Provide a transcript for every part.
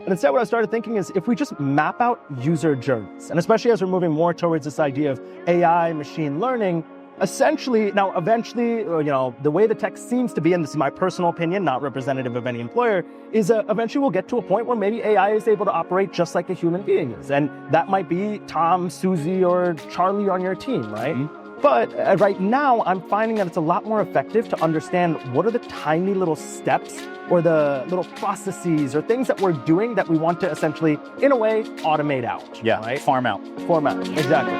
But instead, what I started thinking is if we just map out user journeys, and especially as we're moving more towards this idea of AI, machine learning, essentially, now eventually, the way the tech seems to be, and this is my personal opinion, not representative of any employer, is eventually we'll get to a point where maybe AI is able to operate just like a human being is. And that might be Tom, Susie, or Charlie on your team, right? Mm-hmm. But right now, I'm finding that it's a lot more effective to understand what are the tiny little steps or the little processes or things that we're doing that we want to essentially, in a way, automate out. Yeah, right? Farm out, exactly.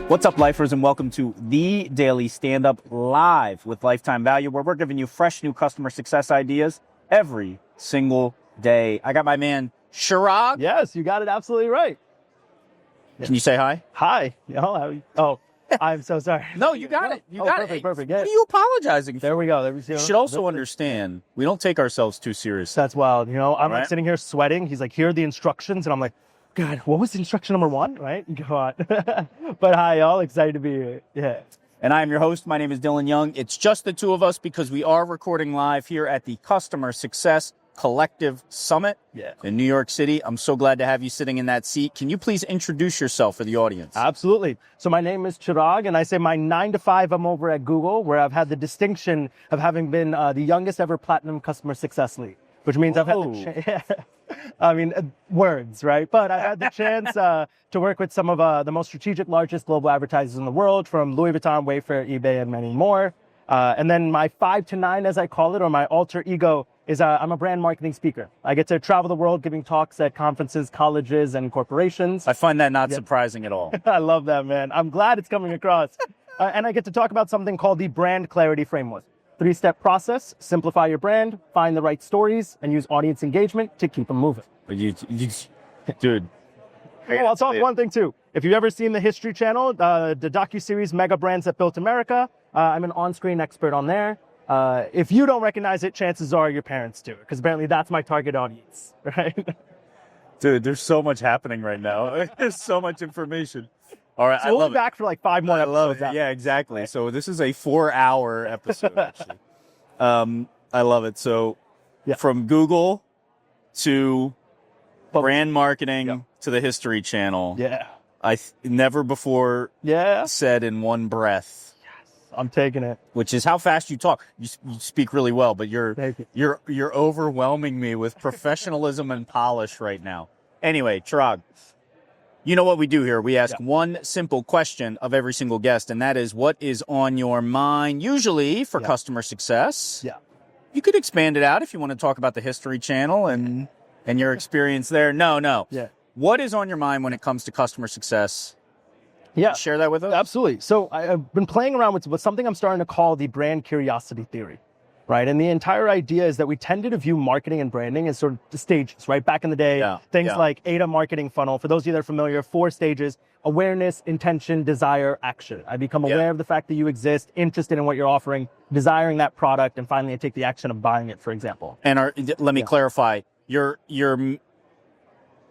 What's up, lifers, and welcome to the Daily Standup live with Lifetime Value, where we're giving you fresh new customer success ideas every single day. I got my man, Chirag. Yes, you got it absolutely right. Can you say hi? Hi. I'm so sorry. No, you got it. You got it. Perfect. What are you apologizing for? There we go. You should also understand, we don't take ourselves too seriously. That's wild. I'm like sitting here sweating. He's like, here are the instructions. And I'm like, God, what was instruction number 1, right? Go on. But hi, y'all. Excited to be here. Yeah. And I am your host. My name is Dillon Young. It's just the two of us because we are recording live here at the Customer Success Collective Summit in New York City. I'm so glad to have you sitting in that seat. Can you please introduce yourself for the audience? Absolutely. So my name is Chirag, and I say my 9 to 5, I'm over at Google, where I've had the distinction of having been the youngest ever Platinum Customer Success Lead, which means I've had the words, right? But I had the chance to work with some of the most strategic, largest global advertisers in the world, from Louis Vuitton, Wayfair, eBay, and many more. And then my 5 to 9, as I call it, or my alter ego, is I'm a brand marketing speaker. I get to travel the world giving talks at conferences, colleges, and corporations. I find that not surprising at all. I love that, man. I'm glad it's coming across. And I get to talk about something called the Brand Clarity Framework. 3-step process: simplify your brand, find the right stories, and use audience engagement to keep them moving. Dude. Well, I'll talk one thing too. If you've ever seen the History Channel, the docuseries Mega Brands That Built America, I'm an on-screen expert on there. If you don't recognize it, chances are your parents do, because apparently that's my target audience, right? Dude, there's so much happening right now. There's so much information. All right, so we'll be back for like 5 more episodes. I love it. Yeah, exactly. So this is a 4-hour episode, actually. I love it. So from Google to brand marketing to the History Channel. Yeah. Never before said in one breath. I'm taking it. Which is how fast you talk. You speak really well, but you're overwhelming me with professionalism and polish right now. Anyway, Chirag, you know what we do here. We ask one simple question of every single guest, and that is, what is on your mind, usually for customer success? Yeah. You could expand it out if you want to talk about the History Channel and your experience there. No. Yeah. What is on your mind when it comes to customer success? Yeah. Share that with us? Absolutely. So I've been playing around with something I'm starting to call the brand curiosity theory, right? And the entire idea is that we tended to view marketing and branding as sort of the stages, right? Back in the day, things like AIDA marketing funnel. For those of you that are familiar, 4 stages: awareness, intention, desire, action. I become aware of the fact that you exist, interested in what you're offering, desiring that product, and finally I take the action of buying it, for example. And let me clarify, you're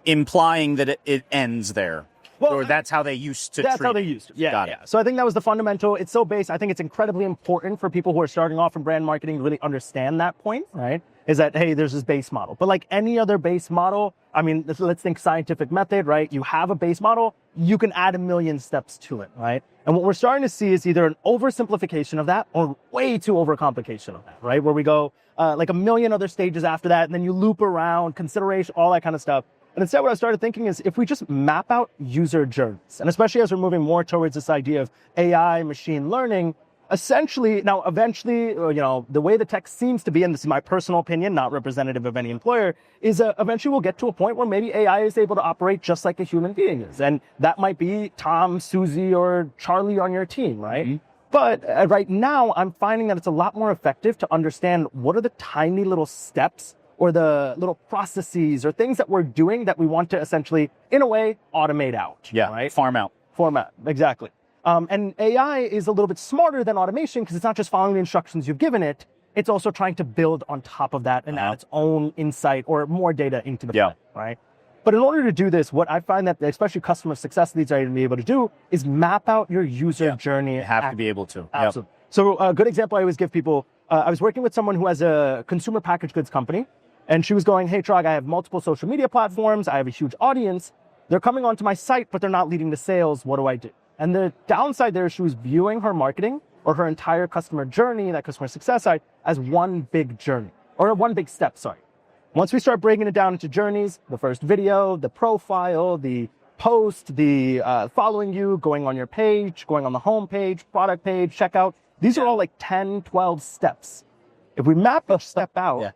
implying that it ends there. Well, or that's how they used to treat it. That's how they used to. Yeah. So I think that was the fundamental. It's so base. I think it's incredibly important for people who are starting off in brand marketing to really understand that point, right? Is that, hey, there's this base model. But like any other base model, I mean, let's think scientific method, right? You have a base model, you can add 1 million steps to it, right? And what we're starting to see is either an oversimplification of that or way too overcomplication of that, right? Where we go like 1 million other stages after that, and then you loop around, consideration, all that kind of stuff. And instead, what I started thinking is if we just map out user journeys, and especially as we're moving more towards this idea of AI, machine learning, essentially, now eventually, the way the tech seems to be, and this is my personal opinion, not representative of any employer, is eventually we'll get to a point where maybe AI is able to operate just like a human being is. And that might be Tom, Susie, or Charlie on your team, right? Mm-hmm. But right now, I'm finding that it's a lot more effective to understand what are the tiny little steps or the little processes or things that we're doing that we want to essentially, in a way, automate out. Yeah, right? Farm out, exactly. And AI is a little bit smarter than automation because it's not just following the instructions you've given it, it's also trying to build on top of that and add its own insight or more data into the plan, right? But in order to do this, what I find that especially customer success leads are going to be able to do is map out your user journey. You have to be able to. Absolutely. Yep. So a good example I always give people, I was working with someone who has a consumer packaged goods company, and she was going, hey, Chirag, I have multiple social media platforms. I have a huge audience. They're coming onto my site, but they're not leading to sales. What do I do? And the downside there is she was viewing her marketing or her entire customer journey, that customer success side, as one big journey, or one big step, sorry. Once we start breaking it down into journeys, the first video, the profile, the post, the following you, going on your page, going on the home page, product page, checkout, these are all like 10, 12 steps. If we map each step out,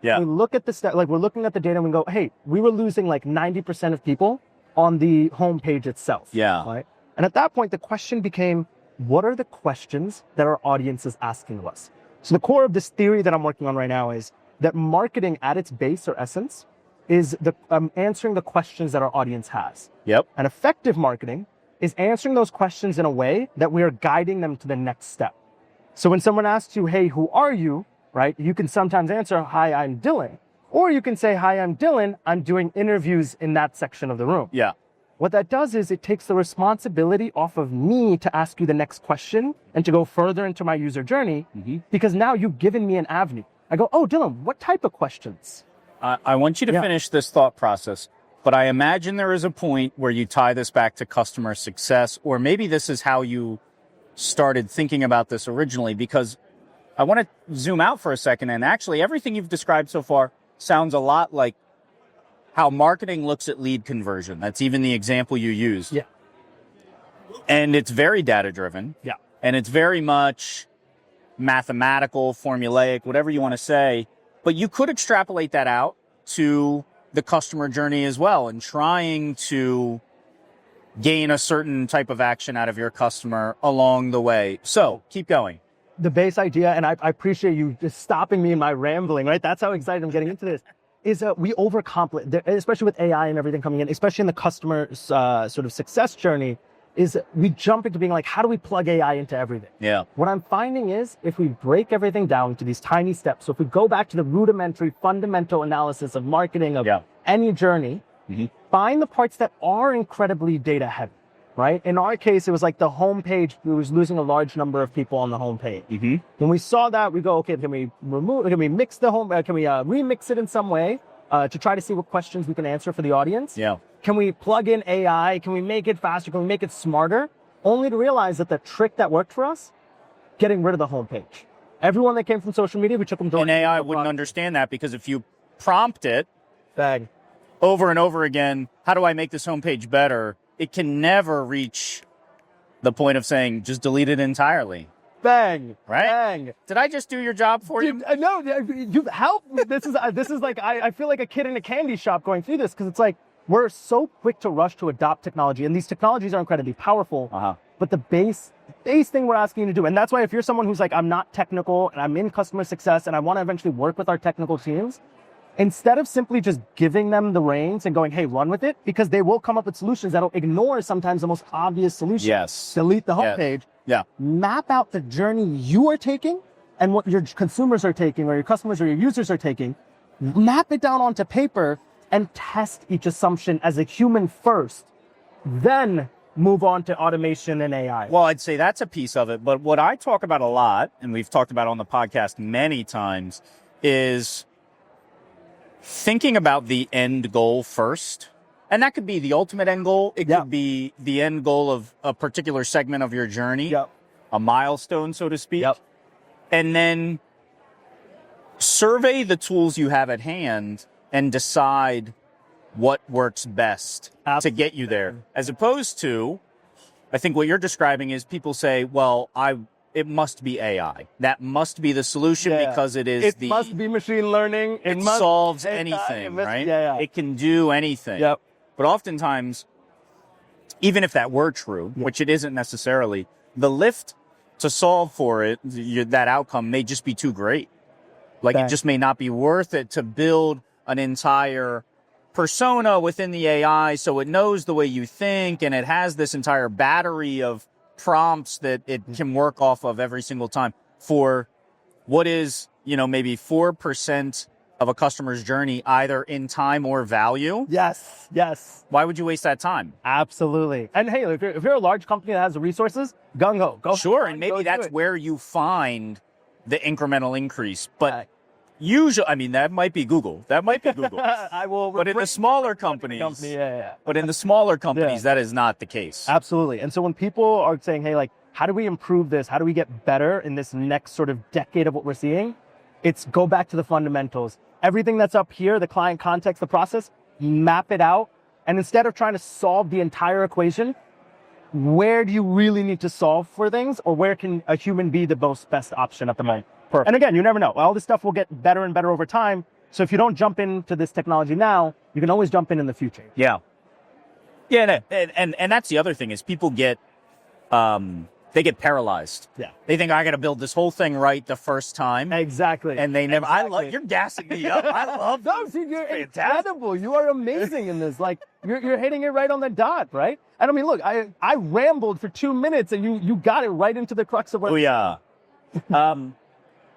we look at the step, like we're looking at the data and we go, hey, we were losing like 90% of people on the home page itself. Yeah. Right? And at that point, the question became, what are the questions that our audience is asking of us? So the core of this theory that I'm working on right now is that marketing at its base or essence is the answering the questions that our audience has. Yep. And effective marketing is answering those questions in a way that we are guiding them to the next step. So when someone asks you, hey, who are you? Right? You can sometimes answer, hi, I'm Dillon. Or you can say, hi, I'm Dillon. I'm doing interviews in that section of the room. Yeah. What that does is it takes the responsibility off of me to ask you the next question and to go further into my user journey, because now you've given me an avenue. I go, oh, Dillon, what type of questions? I want you to finish this thought process, but I imagine there is a point where you tie this back to customer success, or maybe this is how you started thinking about this originally, because I want to zoom out for a second. And actually, everything you've described so far sounds a lot like how marketing looks at lead conversion. That's even the example you used. Yeah. And it's very data-driven. Yeah. And it's very much mathematical, formulaic, whatever you want to say. But you could extrapolate that out to the customer journey as well, and trying to gain a certain type of action out of your customer along the way. So keep going. The base idea, and I appreciate you just stopping me in my rambling, right? That's how excited I'm getting into this, is we overcomplicate, especially with AI and everything coming in, especially in the customer sort of success journey, is we jump into being like, how do we plug AI into everything? Yeah. What I'm finding is if we break everything down to these tiny steps, so if we go back to the rudimentary, fundamental analysis of marketing of any journey, find the parts that are incredibly data heavy, right? In our case, it was like the homepage, we was losing a large number of people on the homepage. When we saw that, we go, okay, can we mix the can we remix it in some way to try to see what questions we can answer for the audience? Yeah. Can we plug in AI? Can we make it faster? Can we make it smarter? Only to realize that the trick that worked for us, getting rid of the homepage. Everyone that came from social media, we took them to And AI wouldn't understand that, because if you prompt it over and over again, how do I make this homepage better? It can never reach the point of saying, just delete it entirely. Bang. Right? Bang. Did I just do your job for you? No, you've helped. This is like, I feel like a kid in a candy shop going through this, because it's like, we're so quick to rush to adopt technology, and these technologies are incredibly powerful, but the base thing we're asking you to do, and that's why if you're someone who's like, I'm not technical, and I'm in customer success, and I want to eventually work with our technical teams, instead of simply just giving them the reins and going, hey, run with it, because they will come up with solutions that'll ignore sometimes the most obvious solution. Yes. Delete the homepage. Yeah. Map out the journey you are taking and what your consumers are taking, or your customers or your users are taking. Map it down onto paper and test each assumption as a human first, then move on to automation and AI. Well, I'd say that's a piece of it. But what I talk about a lot, and we've talked about on the podcast many times, is thinking about the end goal first. And that could be the ultimate end goal. It could be the end goal of a particular segment of your journey, a milestone, so to speak. And then survey the tools you have at hand and decide what works best to get you there. As opposed to, I think what you're describing is people say, well, it must be AI. That must be the solution because it must be machine learning. It solves anything, right? It can do anything. But oftentimes, even if that were true, which it isn't necessarily, the lift to solve for it, that outcome may just be too great. Like it just may not be worth it to build an entire persona within the AI so it knows the way you think, and it has this entire battery of prompts that it can work off of every single time for what is, maybe 4% of a customer's journey, either in time or value. Yes. Why would you waste that time? Absolutely. And hey, if you're a large company that has the resources, gung-ho. Go Sure, on, and maybe go that's do it. where you find the incremental increase. But usually, I mean, that might be Google. I will. But in the smaller companies, yeah. But in the smaller companies, that is not the case. Absolutely. And so when people are saying, hey, like, how do we improve this? How do we get better in this next sort of decade of what we're seeing? It's go back to the fundamentals. Everything that's up here, the client context, the process, map it out. And instead of trying to solve the entire equation, where do you really need to solve for things, or where can a human be the best option at the moment? Perfect. And again, you never know. All this stuff will get better and better over time. So if you don't jump into this technology now, you can always jump in the future. Yeah, and that's the other thing is people get they get paralyzed. Yeah. They think I got to build this whole thing right the first time. Exactly. And they never. I love you're gassing me up. I love No, see, you're incredible. You are amazing in this. Like you're hitting it right on the dot, right? And I mean, look, I rambled for 2 minutes, and you got it right into the crux of what. Oh yeah.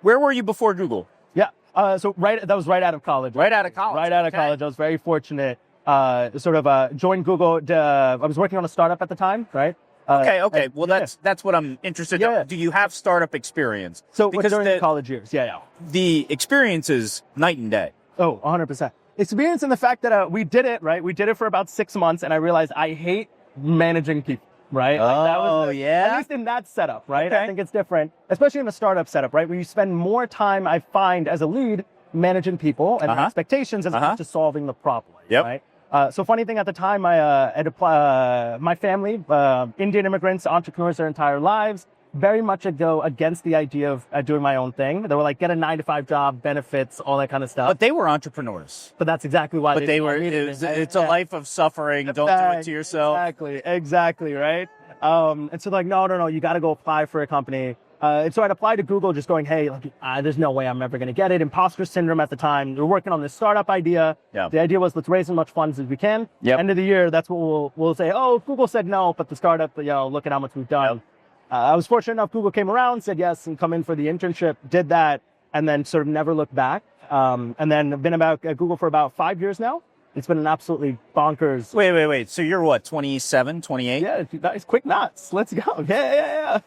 Where were you before Google? Yeah. So that was right out of college. Right out of college. Right out of college. I was very fortunate. Joined Google. I was working on a startup at the time, right? Okay. Well, that's what I'm interested in. Yeah. Do you have startup experience? So during the college years, yeah. The experience is night and day. Oh, 100%. Experience in the fact that we did it, right? We did it for about 6 months, and I realized I hate managing people, right? At least in that setup, right? Okay. I think it's different, especially in a startup setup, right? Where you spend more time, I find, as a lead, managing people and their expectations as opposed to solving the problem, right? So funny thing at the time, my family, Indian immigrants, entrepreneurs their entire lives, very much go against the idea of doing my own thing. They were like, get a 9-to-5 job, benefits, all that kind of stuff. But they were entrepreneurs. But that's exactly why. But they were. It's a life of suffering. Don't do it to yourself. Exactly, right? And so like, no, you got to go apply for a company. And so I'd apply to Google just going, hey, like, there's no way I'm ever going to get it. Imposter syndrome at the time. We're working on this startup idea. Yeah. The idea was let's raise as much funds as we can. Yep. End of the year, that's what we'll say, oh, Google said no, but the startup, look at how much we've done. Yep. I was fortunate enough, Google came around, said yes, and come in for the internship, did that, and then sort of never looked back. And then I've been at Google for about 5 years now. It's been an absolutely bonkers. Wait. So you're what, 27, 28? Yeah, nice, quick knots. Let's go. Yeah.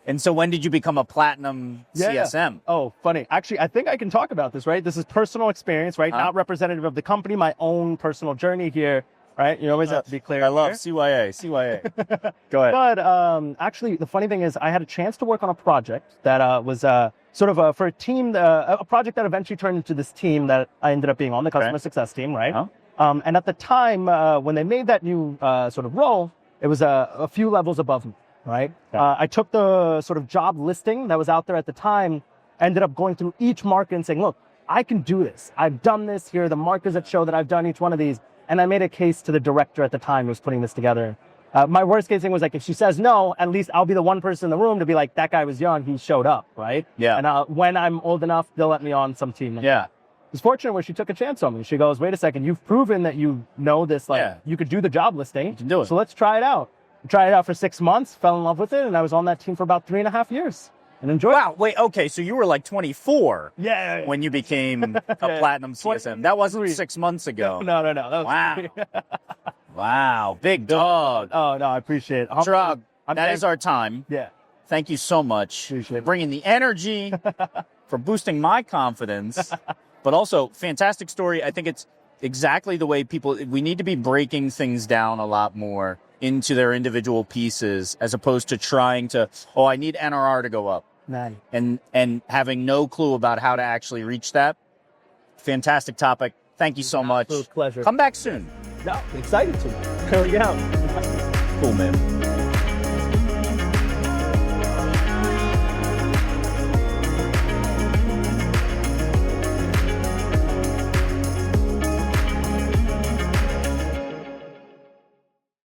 And so when did you become a platinum CSM? Oh, funny. Actually, I think I can talk about this, right? This is personal experience, right? Not representative of the company, my own personal journey here, right? You always have to be clear. I love CYA. Go ahead. But actually, the funny thing is I had a chance to work on a project that was for a team, a project that eventually turned into this team that I ended up being on, the customer success team, right? And at the time, when they made that new sort of role, it was a few levels above me, right? I took the sort of job listing that was out there at the time, ended up going through each market and saying, look, I can do this. I've done this. Here are the markers that show that I've done each one of these. And I made a case to the director at the time who was putting this together. My worst case thing was like, if she says no, at least I'll be the one person in the room to be like, that guy was young, he showed up, right? Yeah. And when I'm old enough, they'll let me on some team. Yeah. It's fortunate where she took a chance on me. She goes, wait a second, you've proven that you know this, you could do the job listing. You can do it. So let's try it out. Tried it out for 6 months, fell in love with it, and I was on that team for about 3.5 years. And enjoyed it. Wow, wait, okay, so you were like 24 Yeah. when you became a platinum CSM. That wasn't 6 months ago. No. That was Wow. Wow, big dog. Oh, no, I appreciate it. Chirag, that is our time. Yeah. Thank you so much Appreciate for it. bringing the energy, for boosting my confidence, but also fantastic story. I think it's exactly the way we need to be breaking things down a lot more into their individual pieces as opposed to trying to, I need NRR to go up. Nice. And having no clue about how to actually reach that. Fantastic topic. Thank you so much. Pleasure. Come back soon. No, excited to. Here we go. Cool, man.